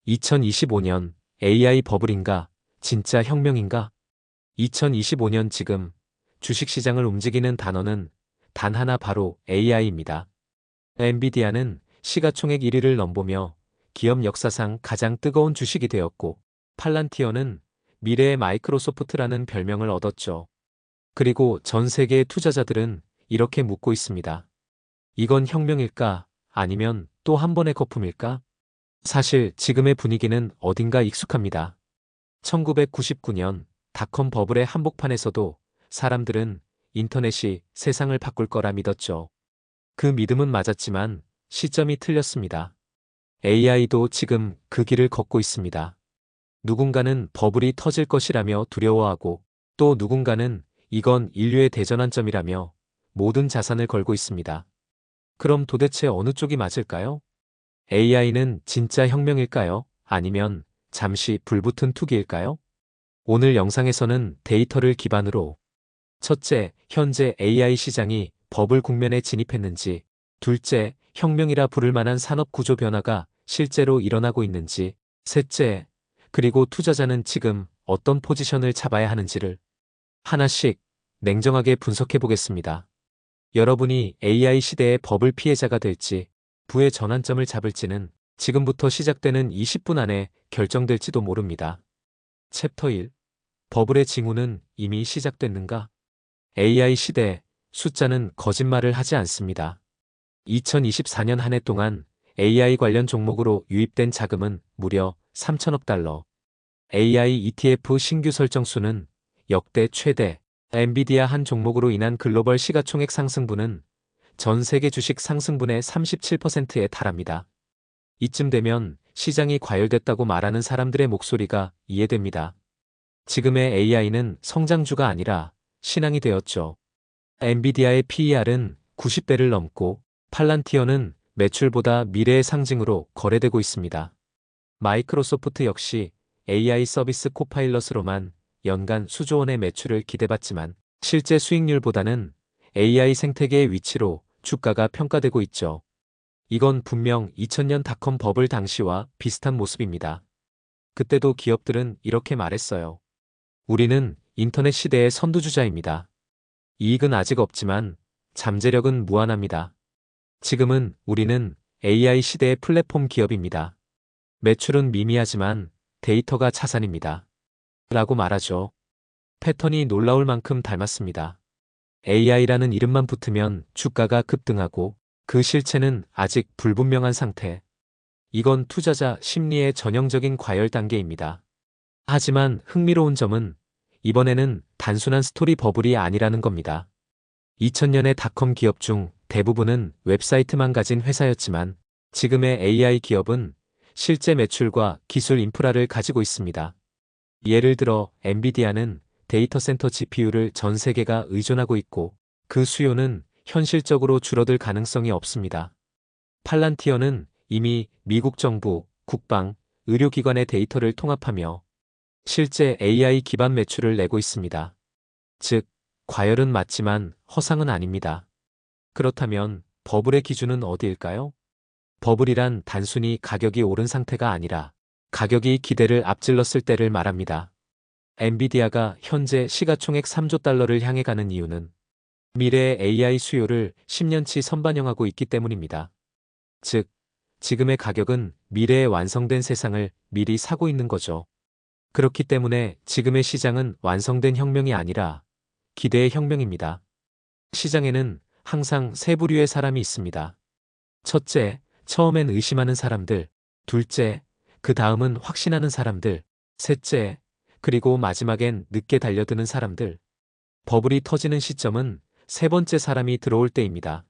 2025년 AI 버블인가? 진짜 혁명인가? 2025년 지금 주식시장을 움직이는 단어는 단 하나 바로 AI입니다. 엔비디아는 시가총액 1위를 넘보며 기업 역사상 가장 뜨거운 주식이 되었고, 팔란티어는 미래의 마이크로소프트라는 별명을 얻었죠. 그리고 전 세계의 투자자들은 이렇게 묻고 있습니다. 이건 혁명일까? 아니면 또 한 번의 거품일까? 사실 지금의 분위기는 어딘가 익숙합니다. 1999년 닷컴 버블의 한복판에서도 사람들은 인터넷이 세상을 바꿀 거라 믿었죠. 그 믿음은 맞았지만 시점이 틀렸습니다. AI도 지금 그 길을 걷고 있습니다. 누군가는 버블이 터질 것이라며 두려워하고, 또 누군가는 이건 인류의 대전환점이라며 모든 자산을 걸고 있습니다. 그럼 도대체 어느 쪽이 맞을까요? AI는 진짜 혁명일까요? 아니면 잠시 불붙은 투기일까요? 오늘 영상에서는 데이터를 기반으로 첫째, 현재 AI 시장이 버블 국면에 진입했는지, 둘째, 혁명이라 부를 만한 산업 구조 변화가 실제로 일어나고 있는지, 셋째, 그리고 투자자는 지금 어떤 포지션을 잡아야 하는지를 하나씩 냉정하게 분석해 보겠습니다. 여러분이 AI 시대의 버블 피해자가 될지, 부의 전환점을 잡을지는 지금부터 시작되는 20분 안에 결정될지도 모릅니다. 챕터 1. 버블의 징후는 이미 시작됐는가? AI 시대, 숫자는 거짓말을 하지 않습니다. 2024년 한 해 동안 AI 관련 종목으로 유입된 자금은 무려 3천억 달러. AI ETF 신규 설정 수는 역대 최대. 엔비디아 한 종목으로 인한 글로벌 시가총액 상승분은 전 세계 주식 상승분의 37%에 달합니다. 이쯤 되면 시장이 과열됐다고 말하는 사람들의 목소리가 이해됩니다. 지금의 AI는 성장주가 아니라 신앙이 되었죠. 엔비디아의 PER은 90배를 넘고, 팔란티어는 매출보다 미래의 상징으로 거래되고 있습니다. 마이크로소프트 역시 AI 서비스 코파일럿으로만 연간 수조 원의 매출을 기대받지만, 실제 수익률보다는 AI 생태계의 위치로 주가가 평가되고 있죠. 이건 분명 2000년 닷컴 버블 당시와 비슷한 모습입니다. 그때도 기업들은 이렇게 말했어요. 우리는 인터넷 시대의 선두주자입니다. 이익은 아직 없지만 잠재력은 무한합니다. 지금은 우리는 AI 시대의 플랫폼 기업입니다. 매출은 미미하지만 데이터가 자산입니다. 라고 말하죠. 패턴이 놀라울 만큼 닮았습니다. AI라는 이름만 붙으면 주가가 급등하고, 그 실체는 아직 불분명한 상태. 이건 투자자 심리의 전형적인 과열 단계입니다. 하지만 흥미로운 점은 이번에는 단순한 스토리 버블이 아니라는 겁니다. 2000년의 닷컴 기업 중 대부분은 웹사이트만 가진 회사였지만, 지금의 AI 기업은 실제 매출과 기술 인프라를 가지고 있습니다. 예를 들어 엔비디아는 데이터 센터 GPU를 전 세계가 의존하고 있고, 그 수요는 현실적으로 줄어들 가능성이 없습니다. 팔란티어는 이미 미국 정부, 국방, 의료기관의 데이터를 통합하며 실제 AI 기반 매출을 내고 있습니다. 즉, 과열은 맞지만 허상은 아닙니다. 그렇다면 버블의 기준은 어디일까요? 버블이란 단순히 가격이 오른 상태가 아니라 가격이 기대를 앞질렀을 때를 말합니다. 엔비디아가 현재 시가총액 3조 달러를 향해 가는 이유는 미래의 AI 수요를 10년치 선반영하고 있기 때문입니다. 즉, 지금의 가격은 미래에 완성된 세상을 미리 사고 있는 거죠. 그렇기 때문에 지금의 시장은 완성된 혁명이 아니라 기대의 혁명입니다. 시장에는 항상 세 부류의 사람이 있습니다. 첫째, 처음엔 의심하는 사람들. 둘째, 그 다음은 확신하는 사람들. 셋째, 그리고 마지막엔 늦게 달려드는 사람들. 버블이 터지는 시점은 세 번째 사람이 들어올 때입니다.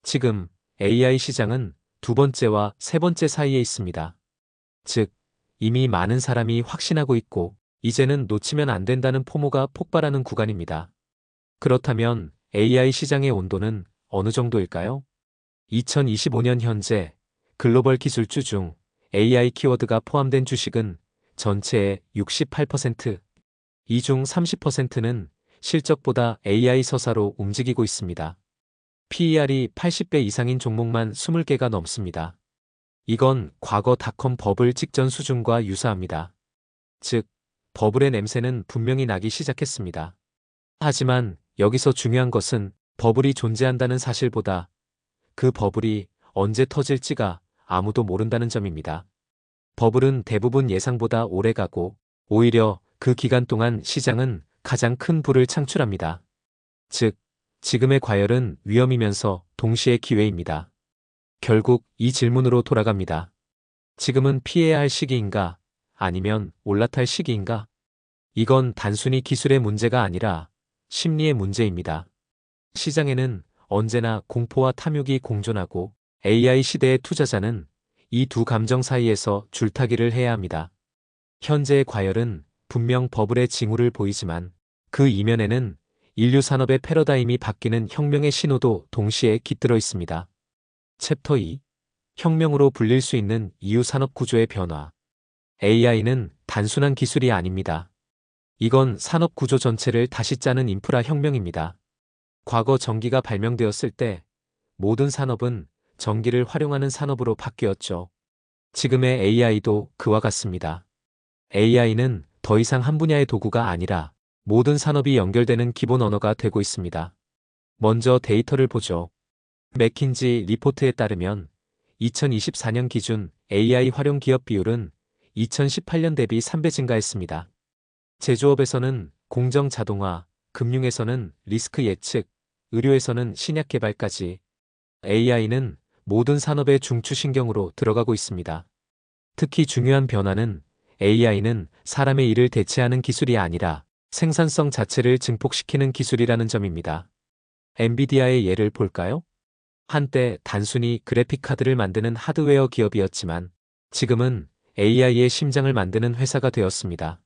지금 AI 시장은 두 번째와 세 번째 사이에 있습니다. 즉, 이미 많은 사람이 확신하고 있고, 이제는 놓치면 안 된다는 포모가 폭발하는 구간입니다. 그렇다면 AI 시장의 온도는 어느 정도일까요? 2025년 현재 글로벌 기술주 중 AI 키워드가 포함된 주식은 전체의 68%, 이 중 30%는 실적보다 AI 서사로 움직이고 있습니다. PER이 80배 이상인 종목만 20개가 넘습니다. 이건 과거 닷컴 버블 직전 수준과 유사합니다. 즉, 버블의 냄새는 분명히 나기 시작했습니다. 하지만 여기서 중요한 것은 버블이 존재한다는 사실보다 그 버블이 언제 터질지가 아무도 모른다는 점입니다. 버블은 대부분 예상보다 오래 가고 오히려 그 기간 동안 시장은 가장 큰 부를 창출합니다. 즉, 지금의 과열은 위험이면서 동시에 기회입니다. 결국 이 질문으로 돌아갑니다. 지금은 피해야 할 시기인가? 아니면 올라탈 시기인가? 이건 단순히 기술의 문제가 아니라 심리의 문제입니다. 시장에는 언제나 공포와 탐욕이 공존하고 AI 시대의 투자자는 이 두 감정 사이에서 줄타기를 해야 합니다. 현재의 과열은 분명 버블의 징후를 보이지만 그 이면에는 인류 산업의 패러다임이 바뀌는 혁명의 신호도 동시에 깃들어 있습니다. 챕터 2. 혁명으로 불릴 수 있는 이후 산업 구조의 변화. AI는 단순한 기술이 아닙니다. 이건 산업 구조 전체를 다시 짜는 인프라 혁명입니다. 과거 전기가 발명되었을 때 모든 산업은 전기를 활용하는 산업으로 바뀌었죠. 지금의 AI도 그와 같습니다. AI는 더 이상 한 분야의 도구가 아니라 모든 산업이 연결되는 기본 언어가 되고 있습니다. 먼저 데이터를 보죠. 맥킨지 리포트에 따르면 2024년 기준 AI 활용 기업 비율은 2018년 대비 3배 증가했습니다. 제조업에서는 공정 자동화, 금융에서는 리스크 예측, 의료에서는 신약 개발까지 AI는 모든 산업의 중추신경으로 들어가고 있습니다. 특히 중요한 변화는 AI는 사람의 일을 대체하는 기술이 아니라 생산성 자체를 증폭시키는 기술이라는 점입니다. 엔비디아의 예를 볼까요? 한때 단순히 그래픽카드를 만드는 하드웨어 기업이었지만 지금은 AI의 심장을 만드는 회사가 되었습니다.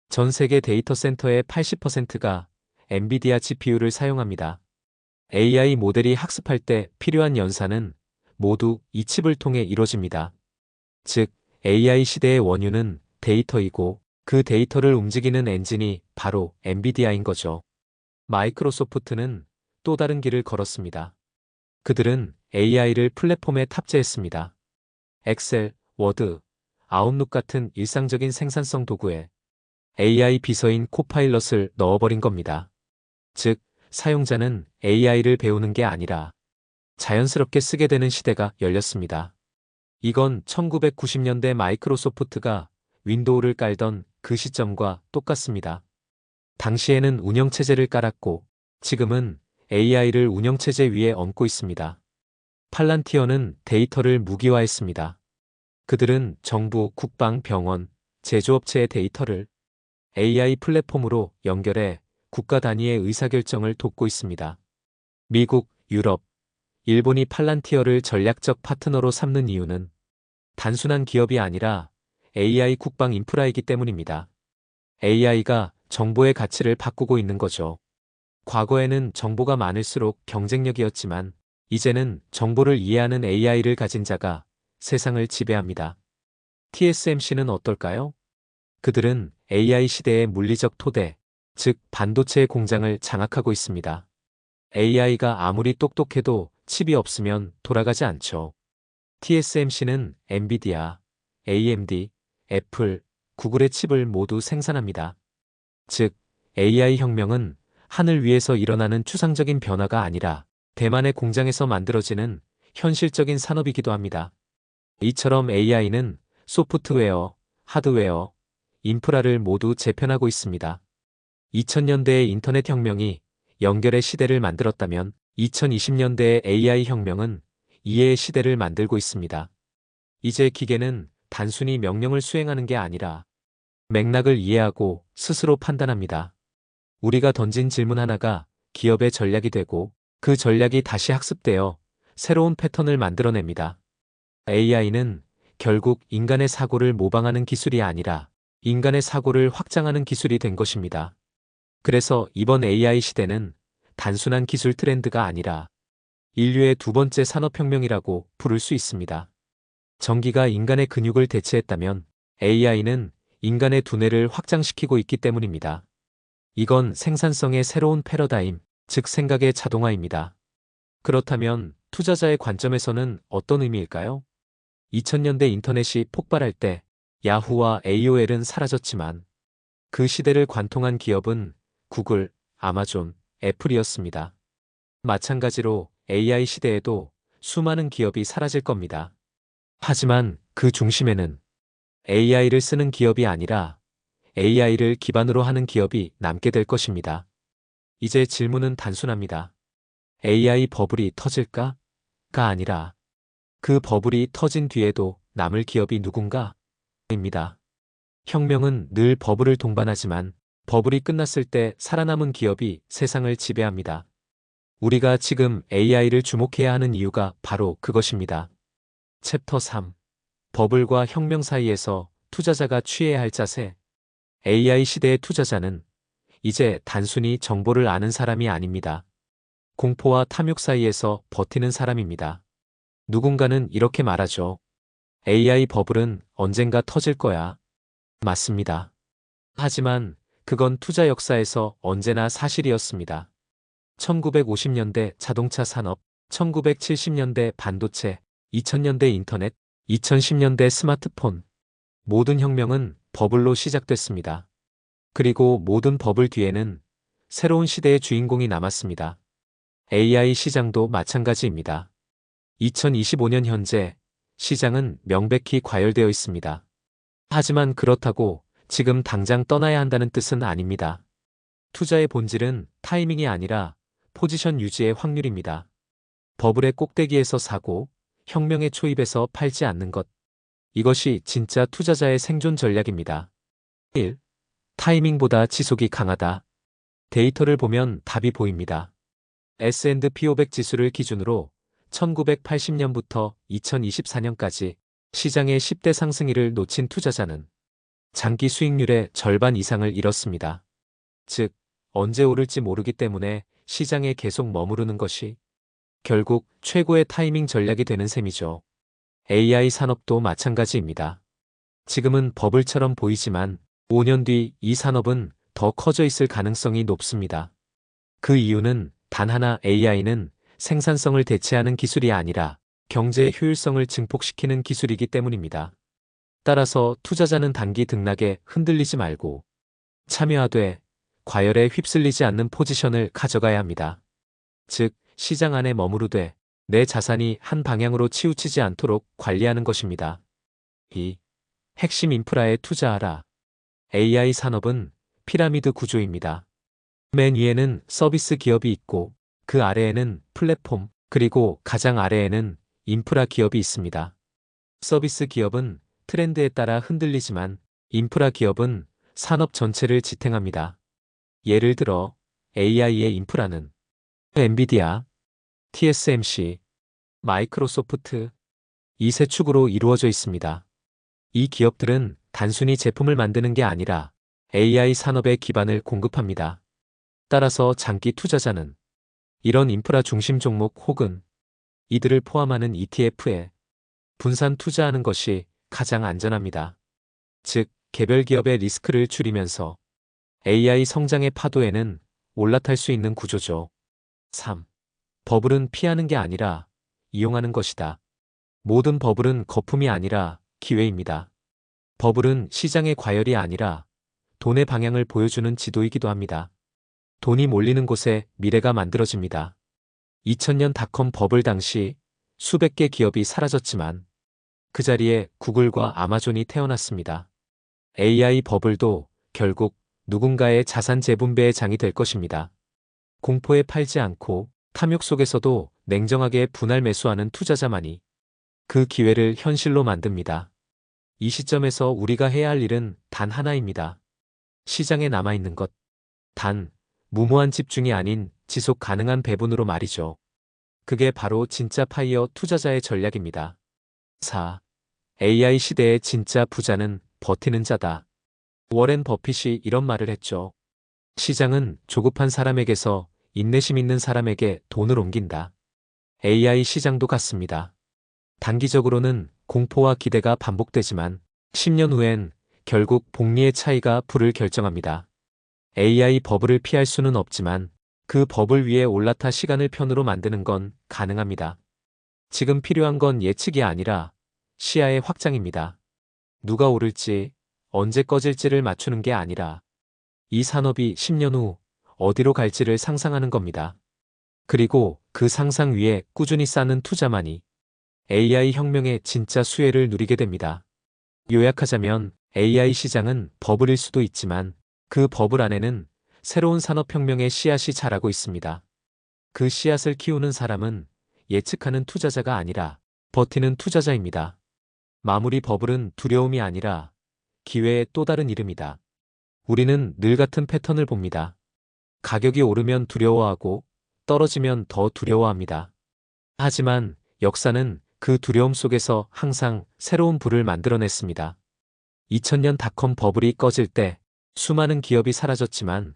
전 세계 데이터 센터의 80%가 엔비디아 GPU를 사용합니다. AI 모델이 학습할 때 필요한 연산은 모두 이 칩을 통해 이루어집니다. 즉, AI 시대의 원유는 데이터이고 그 데이터를 움직이는 엔진이 바로 엔비디아인 거죠. 마이크로소프트는 또 다른 길을 걸었습니다. 그들은 AI를 플랫폼에 탑재했습니다. 엑셀, 워드, 아웃룩 같은 일상적인 생산성 도구에 AI 비서인 코파일럿을 넣어버린 겁니다. 즉, 사용자는 AI를 배우는 게 아니라 자연스럽게 쓰게 되는 시대가 열렸습니다. 이건 1990년대 마이크로소프트가 윈도우를 깔던 그 시점과 똑같습니다. 당시에는 운영체제를 깔았고 지금은 AI를 운영체제 위에 얹고 있습니다. 팔란티어는 데이터를 무기화했습니다. 그들은 정부, 국방, 병원, 제조업체의 데이터를 AI 플랫폼으로 연결해 국가 단위의 의사결정을 돕고 있습니다. 미국, 유럽, 일본이 팔란티어를 전략적 파트너로 삼는 이유는 단순한 기업이 아니라 AI 국방 인프라이기 때문입니다. AI가 정보의 가치를 바꾸고 있는 거죠. 과거에는 정보가 많을수록 경쟁력이었지만 이제는 정보를 이해하는 AI를 가진 자가 세상을 지배합니다. TSMC는 어떨까요? 그들은 AI 시대의 물리적 토대, 즉 반도체의 공장을 장악하고 있습니다. AI가 아무리 똑똑해도 칩이 없으면 돌아가지 않죠. TSMC는 엔비디아, AMD, 애플, 구글의 칩을 모두 생산합니다. 즉, AI 혁명은 하늘 위에서 일어나는 추상적인 변화가 아니라 대만의 공장에서 만들어지는 현실적인 산업이기도 합니다. 이처럼 AI는 소프트웨어, 하드웨어, 인프라를 모두 재편하고 있습니다. 2000년대의 인터넷 혁명이 연결의 시대를 만들었다면 2020년대의 AI 혁명은 이해의 시대를 만들고 있습니다. 이제 기계는 단순히 명령을 수행하는 게 아니라 맥락을 이해하고 스스로 판단합니다. 우리가 던진 질문 하나가 기업의 전략이 되고 그 전략이 다시 학습되어 새로운 패턴을 만들어냅니다. AI는 결국 인간의 사고를 모방하는 기술이 아니라 인간의 사고를 확장하는 기술이 된 것입니다. 그래서 이번 AI 시대는 단순한 기술 트렌드가 아니라 인류의 두 번째 산업혁명이라고 부를 수 있습니다. 전기가 인간의 근육을 대체했다면 AI는 인간의 두뇌를 확장시키고 있기 때문입니다. 이건 생산성의 새로운 패러다임, 즉 생각의 자동화입니다. 그렇다면 투자자의 관점에서는 어떤 의미일까요? 2000년대 인터넷이 폭발할 때 야후와 AOL은 사라졌지만 그 시대를 관통한 기업은 구글, 아마존, 애플이었습니다. 마찬가지로 AI 시대에도 수많은 기업이 사라질 겁니다. 하지만 그 중심에는 AI를 쓰는 기업이 아니라 AI를 기반으로 하는 기업이 남게 될 것입니다. 이제 질문은 단순합니다. AI 버블이 터질까? 가 아니라 그 버블이 터진 뒤에도 남을 기업이 누군가? 입니다. 혁명은 늘 버블을 동반하지만 버블이 끝났을 때 살아남은 기업이 세상을 지배합니다. 우리가 지금 AI를 주목해야 하는 이유가 바로 그것입니다. 챕터 3. 버블과 혁명 사이에서 투자자가 취해야 할 자세. AI 시대의 투자자는 이제 단순히 정보를 아는 사람이 아닙니다. 공포와 탐욕 사이에서 버티는 사람입니다. 누군가는 이렇게 말하죠. AI 버블은 언젠가 터질 거야. 맞습니다. 하지만 그건 투자 역사에서 언제나 사실이었습니다. 1950년대 자동차 산업, 1970년대 반도체, 2000년대 인터넷, 2010년대 스마트폰. 모든 혁명은 버블로 시작됐습니다. 그리고 모든 버블 뒤에는 새로운 시대의 주인공이 남았습니다. AI 시장도 마찬가지입니다. 2025년 현재 시장은 명백히 과열되어 있습니다. 하지만 그렇다고 지금 당장 떠나야 한다는 뜻은 아닙니다. 투자의 본질은 타이밍이 아니라 포지션 유지의 확률입니다. 버블의 꼭대기에서 사고, 혁명의 초입에서 팔지 않는 것. 이것이 진짜 투자자의 생존 전략입니다. 1. 타이밍보다 지속이 강하다. 데이터를 보면 답이 보입니다. S&P 500 지수를 기준으로 1980년부터 2024년까지 시장의 10대 상승률을 놓친 투자자는 장기 수익률의 절반 이상을 잃었습니다. 즉, 언제 오를지 모르기 때문에 시장에 계속 머무르는 것이 결국 최고의 타이밍 전략이 되는 셈이죠. AI 산업도 마찬가지입니다. 지금은 버블처럼 보이지만 5년 뒤 이 산업은 더 커져 있을 가능성이 높습니다. 그 이유는 단 하나 AI는 생산성을 대체하는 기술이 아니라 경제의 효율성을 증폭시키는 기술이기 때문입니다. 따라서 투자자는 단기 등락에 흔들리지 말고 참여하되 과열에 휩쓸리지 않는 포지션을 가져가야 합니다. 즉, 시장 안에 머무르되 내 자산이 한 방향으로 치우치지 않도록 관리하는 것입니다. 2. 핵심 인프라에 투자하라. AI 산업은 피라미드 구조입니다. 맨 위에는 서비스 기업이 있고 그 아래에는 플랫폼, 그리고 가장 아래에는 인프라 기업이 있습니다. 서비스 기업은 트렌드에 따라 흔들리지만 인프라 기업은 산업 전체를 지탱합니다. 예를 들어 AI의 인프라는 엔비디아, TSMC, 마이크로소프트, 이 세 축으로 이루어져 있습니다. 이 기업들은 단순히 제품을 만드는 게 아니라 AI 산업의 기반을 공급합니다. 따라서 장기 투자자는 이런 인프라 중심 종목 혹은 이들을 포함하는 ETF에 분산 투자하는 것이 가장 안전합니다. 즉, 개별 기업의 리스크를 줄이면서 AI 성장의 파도에는 올라탈 수 있는 구조죠. 3. 버블은 피하는 게 아니라 이용하는 것이다. 모든 버블은 거품이 아니라 기회입니다. 버블은 시장의 과열이 아니라 돈의 방향을 보여주는 지도이기도 합니다. 돈이 몰리는 곳에 미래가 만들어집니다. 2000년 닷컴 버블 당시 수백 개 기업이 사라졌지만 그 자리에 구글과 아마존이 태어났습니다. AI 버블도 결국 누군가의 자산 재분배의 장이 될 것입니다. 공포에 팔지 않고 탐욕 속에서도 냉정하게 분할 매수하는 투자자만이 그 기회를 현실로 만듭니다. 이 시점에서 우리가 해야 할 일은 단 하나입니다. 시장에 남아있는 것. 단, 무모한 집중이 아닌 지속 가능한 배분으로 말이죠. 그게 바로 진짜 파이어 투자자의 전략입니다. 4. AI 시대의 진짜 부자는 버티는 자다. 워렌 버핏이 이런 말을 했죠. 시장은 조급한 사람에게서 인내심 있는 사람에게 돈을 옮긴다. AI 시장도 같습니다. 단기적으로는 공포와 기대가 반복되지만 10년 후엔 결국 복리의 차이가 불을 결정합니다. AI 버블을 피할 수는 없지만 그 버블 위에 올라타 시간을 편으로 만드는 건 가능합니다. 지금 필요한 건 예측이 아니라 시야의 확장입니다. 누가 오를지, 언제 꺼질지를 맞추는 게 아니라 이 산업이 10년 후 어디로 갈지를 상상하는 겁니다. 그리고 그 상상 위에 꾸준히 쌓는 투자만이 AI 혁명의 진짜 수혜를 누리게 됩니다. 요약하자면 AI 시장은 버블일 수도 있지만 그 버블 안에는 새로운 산업혁명의 씨앗이 자라고 있습니다. 그 씨앗을 키우는 사람은 예측하는 투자자가 아니라 버티는 투자자입니다. 마무리 버블은 두려움이 아니라 기회의 또 다른 이름이다. 우리는 늘 같은 패턴을 봅니다. 가격이 오르면 두려워하고 떨어지면 더 두려워합니다. 하지만 역사는 그 두려움 속에서 항상 새로운 불을 만들어냈습니다. 2000년 닷컴 버블이 꺼질 때 수많은 기업이 사라졌지만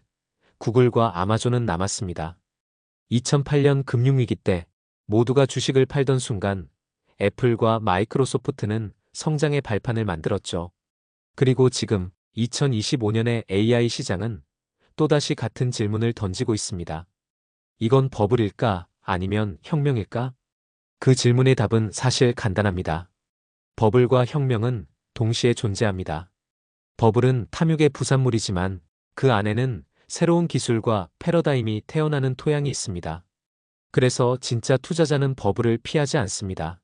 구글과 아마존은 남았습니다. 2008년 금융위기 때 모두가 주식을 팔던 순간 애플과 마이크로소프트는 성장의 발판을 만들었죠. 그리고 지금 2025년의 AI 시장은 또다시 같은 질문을 던지고 있습니다. 이건 버블일까? 아니면 혁명일까? 그 질문의 답은 사실 간단합니다. 버블과 혁명은 동시에 존재합니다. 버블은 탐욕의 부산물이지만 그 안에는 새로운 기술과 패러다임이 태어나는 토양이 있습니다. 그래서 진짜 투자자는 버블을 피하지 않습니다.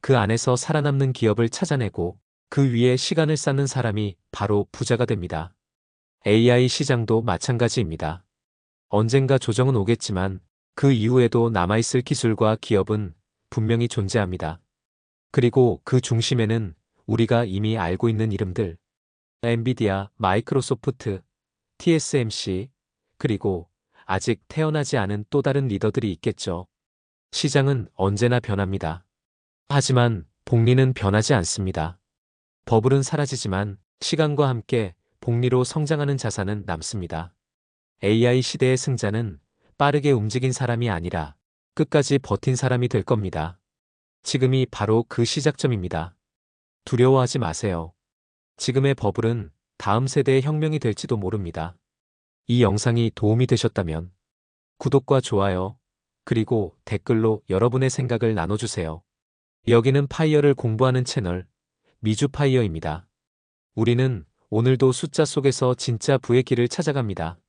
그 안에서 살아남는 기업을 찾아내고 그 위에 시간을 쌓는 사람이 바로 부자가 됩니다. AI 시장도 마찬가지입니다. 언젠가 조정은 오겠지만 그 이후에도 남아있을 기술과 기업은 분명히 존재합니다. 그리고 그 중심에는 우리가 이미 알고 있는 이름들, 엔비디아, 마이크로소프트, TSMC, 그리고 아직 태어나지 않은 또 다른 리더들이 있겠죠. 시장은 언제나 변합니다. 하지만 복리는 변하지 않습니다. 버블은 사라지지만 시간과 함께 복리로 성장하는 자산은 남습니다. AI 시대의 승자는 빠르게 움직인 사람이 아니라 끝까지 버틴 사람이 될 겁니다. 지금이 바로 그 시작점입니다. 두려워하지 마세요. 지금의 버블은 다음 세대의 혁명이 될지도 모릅니다. 이 영상이 도움이 되셨다면 구독과 좋아요, 그리고 댓글로 여러분의 생각을 나눠주세요. 여기는 파이어를 공부하는 채널 미주파이어입니다. 우리는 오늘도 숫자 속에서 진짜 부의 길을 찾아갑니다.